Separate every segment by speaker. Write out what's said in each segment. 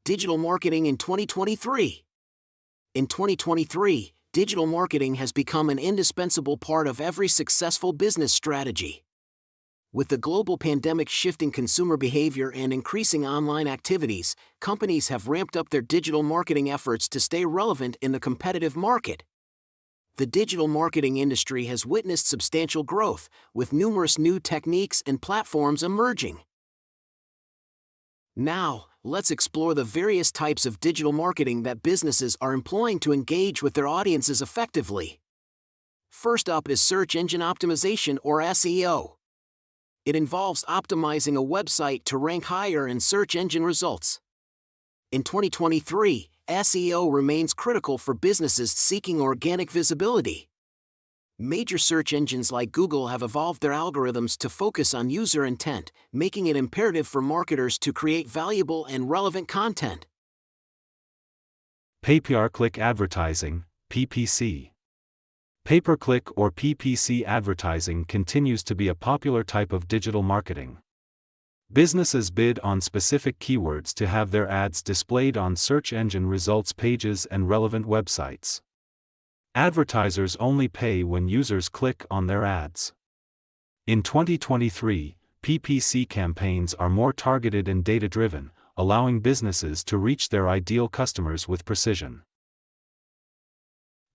Speaker 1: Digital marketing in 2023. In 2023, digital marketing has become an indispensable part of every successful business strategy. With the global pandemic shifting consumer behavior and increasing online activities, companies have ramped up their digital marketing efforts to stay relevant in the competitive market. The digital marketing industry has witnessed substantial growth, with numerous new techniques and platforms emerging. Now, let's explore the various types of digital marketing that businesses are employing to engage with their audiences effectively. First up is search engine optimization, or SEO. It involves optimizing a website to rank higher in search engine results. In 2023, SEO remains critical for businesses seeking organic visibility. Major search engines like Google have evolved their algorithms to focus on user intent, making it imperative for marketers to create valuable and relevant content.
Speaker 2: Pay-per-click advertising, PPC. Pay-per-click or PPC advertising continues to be a popular type of digital marketing. Businesses bid on specific keywords to have their ads displayed on search engine results pages and relevant websites. Advertisers only pay when users click on their ads. In 2023, PPC campaigns are more targeted and data-driven, allowing businesses to reach their ideal customers with precision.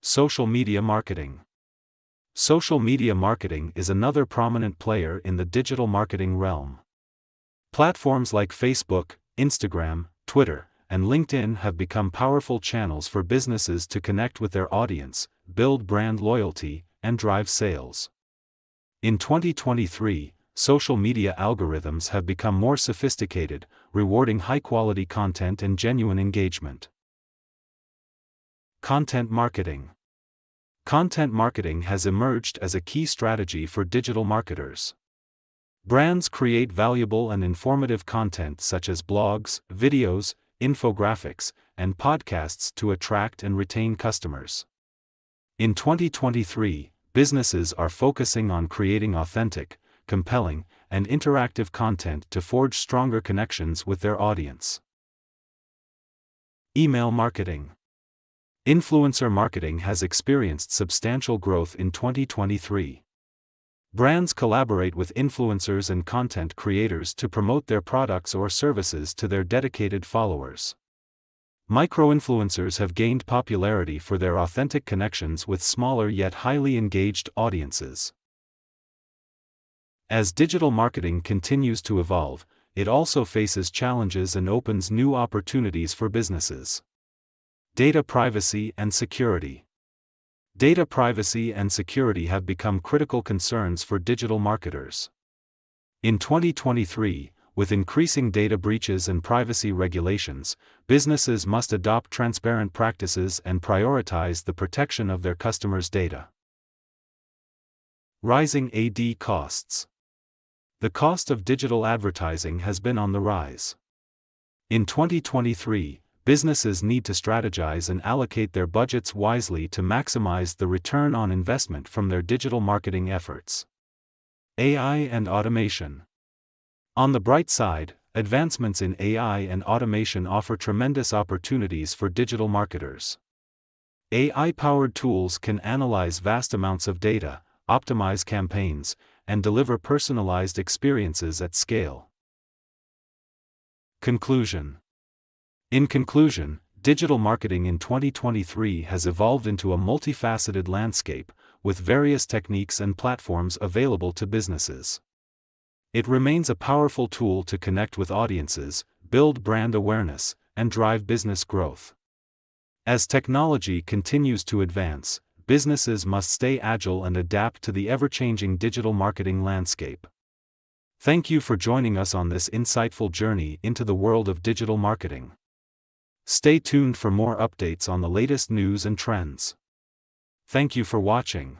Speaker 2: Social media marketing. Social media marketing is another prominent player in the digital marketing realm. Platforms like Facebook, Instagram, Twitter, and LinkedIn have become powerful channels for businesses to connect with their audience, build brand loyalty, and drive sales. In 2023, social media algorithms have become more sophisticated, rewarding high-quality content and genuine engagement. Content marketing. Content marketing has emerged as a key strategy for digital marketers. Brands create valuable and informative content such as blogs, videos, infographics, and podcasts to attract and retain customers. In 2023, businesses are focusing on creating authentic, compelling, and interactive content to forge stronger connections with their audience. Email marketing. Influencer marketing has experienced substantial growth in 2023. Brands collaborate with influencers and content creators to promote their products or services to their dedicated followers. Micro-influencers have gained popularity for their authentic connections with smaller yet highly engaged audiences. As digital marketing continues to evolve, it also faces challenges and opens new opportunities for businesses. Data privacy and security. Data privacy and security have become critical concerns for digital marketers. In 2023, with increasing data breaches and privacy regulations, businesses must adopt transparent practices and prioritize the protection of their customers' data. Rising ad costs. The cost of digital advertising has been on the rise. In 2023, businesses need to strategize and allocate their budgets wisely to maximize the return on investment from their digital marketing efforts. AI and automation. On the bright side, advancements in AI and automation offer tremendous opportunities for digital marketers. AI-powered tools can analyze vast amounts of data, optimize campaigns, and deliver personalized experiences at scale. Conclusion. In conclusion, digital marketing in 2023 has evolved into a multifaceted landscape, with various techniques and platforms available to businesses. It remains a powerful tool to connect with audiences, build brand awareness, and drive business growth. As technology continues to advance, businesses must stay agile and adapt to the ever-changing digital marketing landscape. Thank you for joining us on this insightful journey into the world of digital marketing. Stay tuned for more updates on the latest news and trends. Thank you for watching.